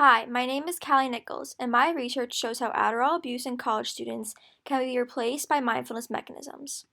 Hi, my name is Callie Nickles, and my research shows how Adderall abuse in college students can be replaced by mindfulness mechanisms.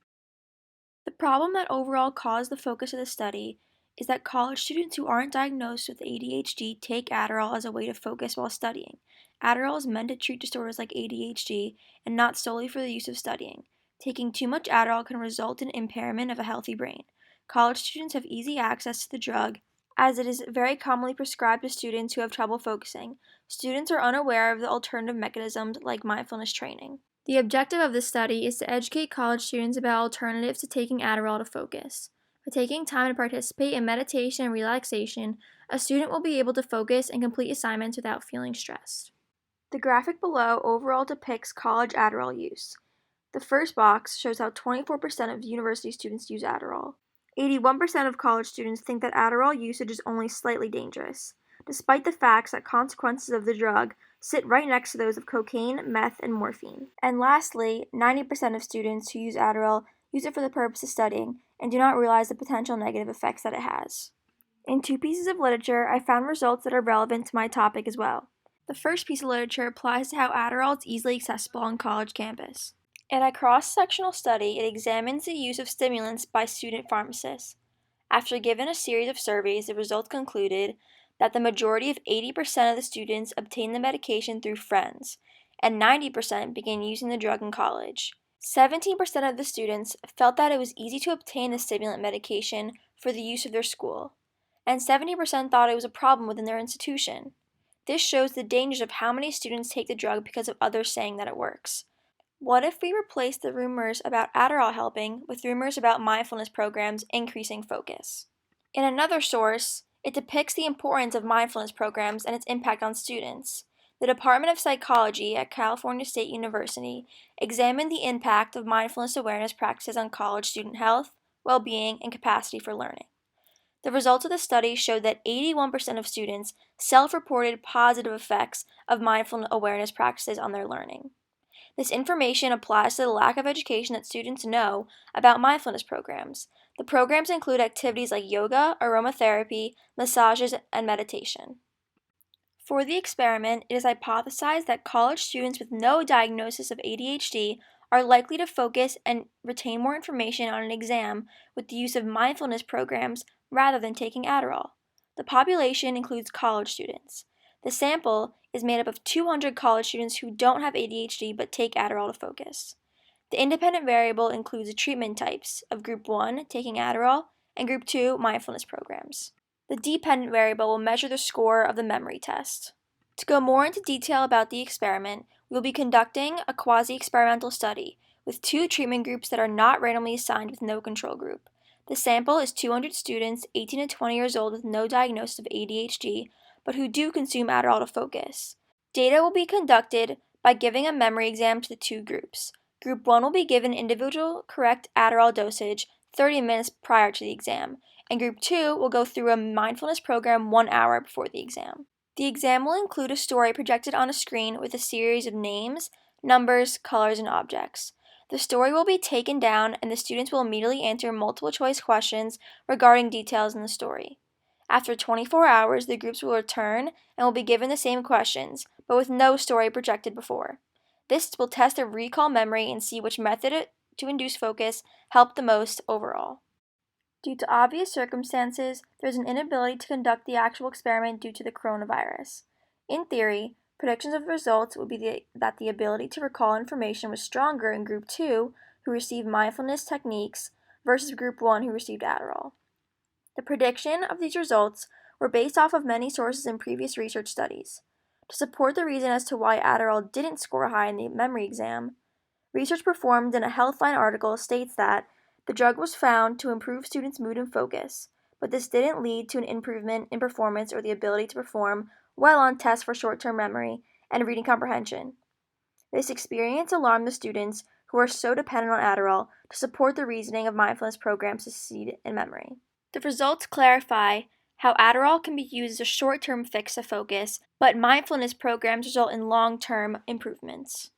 The problem that overall caused the focus of the study is that college students who aren't diagnosed with ADHD take Adderall as a way to focus while studying. Adderall is meant to treat disorders like ADHD and not solely for the use of studying. Taking too much Adderall can result in impairment of a healthy brain. College students have easy access to the drug as it is very commonly prescribed to students who have trouble focusing. Students are unaware of the alternative mechanisms like mindfulness training. The objective of this study is to educate college students about alternatives to taking Adderall to focus. By taking time to participate in meditation and relaxation, a student will be able to focus and complete assignments without feeling stressed. The graphic below overall depicts college Adderall use. The first box shows how 24% of university students use Adderall. 81% of college students think that Adderall usage is only slightly dangerous, despite the facts that consequences of the drug sit right next to those of cocaine, meth, and morphine. And lastly, 90% of students who use Adderall use it for the purpose of studying and do not realize the potential negative effects that it has. In two pieces of literature, I found results that are relevant to my topic as well. The first piece of literature applies to how Adderall is easily accessible on college campus. In a cross-sectional study, it examines the use of stimulants by student pharmacists. After given a series of surveys, the results concluded that the majority of 80% of the students obtained the medication through friends, and 90% began using the drug in college. 17% of the students felt that it was easy to obtain the stimulant medication for the use of their school, and 70% thought it was a problem within their institution. This shows the dangers of how many students take the drug because of others saying that it works. What if we replace the rumors about Adderall helping with rumors about mindfulness programs increasing focus? In another source, it depicts the importance of mindfulness programs and its impact on students. The Department of Psychology at California State University examined the impact of mindfulness awareness practices on college student health, well-being, and capacity for learning. The results of the study showed that 81% of students self-reported positive effects of mindfulness awareness practices on their learning. This information applies to the lack of education that students know about mindfulness programs. The programs include activities like yoga, aromatherapy, massages, and meditation. For the experiment, it is hypothesized that college students with no diagnosis of ADHD are likely to focus and retain more information on an exam with the use of mindfulness programs rather than taking Adderall. The population includes college students. The sample is made up of 200 college students who don't have ADHD but take Adderall to focus. The independent variable includes the treatment types of Group 1, taking Adderall, and Group 2, mindfulness programs. The dependent variable will measure the score of the memory test. To go more into detail about the experiment, we will be conducting a quasi-experimental study with two treatment groups that are not randomly assigned with no control group. The sample is 200 students 18 to 20 years old with no diagnosis of ADHD, but who do consume Adderall to focus. Data will be conducted by giving a memory exam to the two groups. Group 1 will be given individual correct Adderall dosage 30 minutes prior to the exam, and Group 2 will go through a mindfulness program 1 hour before the exam. The exam will include a story projected on a screen with a series of names, numbers, colors, and objects. The story will be taken down, and the students will immediately answer multiple choice questions regarding details in the story. After 24 hours, the groups will return and will be given the same questions, but with no story projected before. This will test their recall memory and see which method to induce focus helped the most overall. Due to obvious circumstances, there is an inability to conduct the actual experiment due to the coronavirus. In theory, predictions of the results would be that the ability to recall information was stronger in Group 2, who received mindfulness techniques, versus Group 1, who received Adderall. The prediction of these results were based off of many sources in previous research studies. To support the reason as to why Adderall didn't score high in the memory exam, research performed in a Healthline article states that the drug was found to improve students' mood and focus, but this didn't lead to an improvement in performance or the ability to perform well on tests for short-term memory and reading comprehension. This experience alarmed the students who are so dependent on Adderall to support the reasoning of mindfulness programs to succeed in memory. The results clarify how Adderall can be used as a short-term fix to focus, but mindfulness programs result in long-term improvements.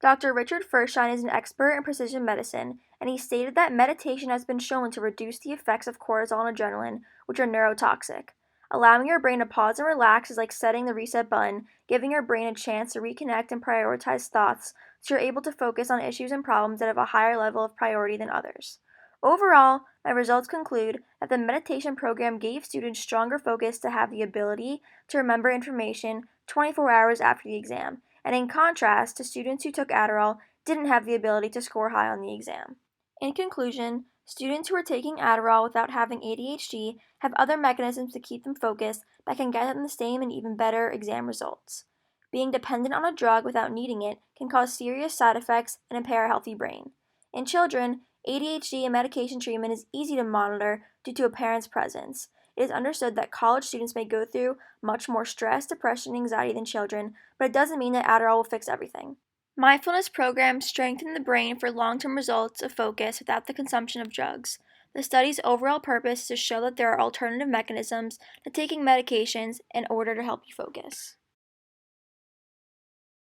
Dr. Richard Furshine is an expert in precision medicine, and he stated that meditation has been shown to reduce the effects of cortisol and adrenaline, which are neurotoxic. Allowing your brain to pause and relax is like setting the reset button, giving your brain a chance to reconnect and prioritize thoughts so you're able to focus on issues and problems that have a higher level of priority than others. Overall, my results conclude that the meditation program gave students stronger focus to have the ability to remember information 24 hours after the exam, and in contrast to students who took Adderall didn't have the ability to score high on the exam. In conclusion, students who are taking Adderall without having ADHD have other mechanisms to keep them focused that can get them the same and even better exam results. Being dependent on a drug without needing it can cause serious side effects and impair a healthy brain. In children, ADHD and medication treatment is easy to monitor due to a parent's presence. It is understood that college students may go through much more stress, depression, and anxiety than children, but it doesn't mean that Adderall will fix everything. Mindfulness programs strengthen the brain for long-term results of focus without the consumption of drugs. The study's overall purpose is to show that there are alternative mechanisms to taking medications in order to help you focus.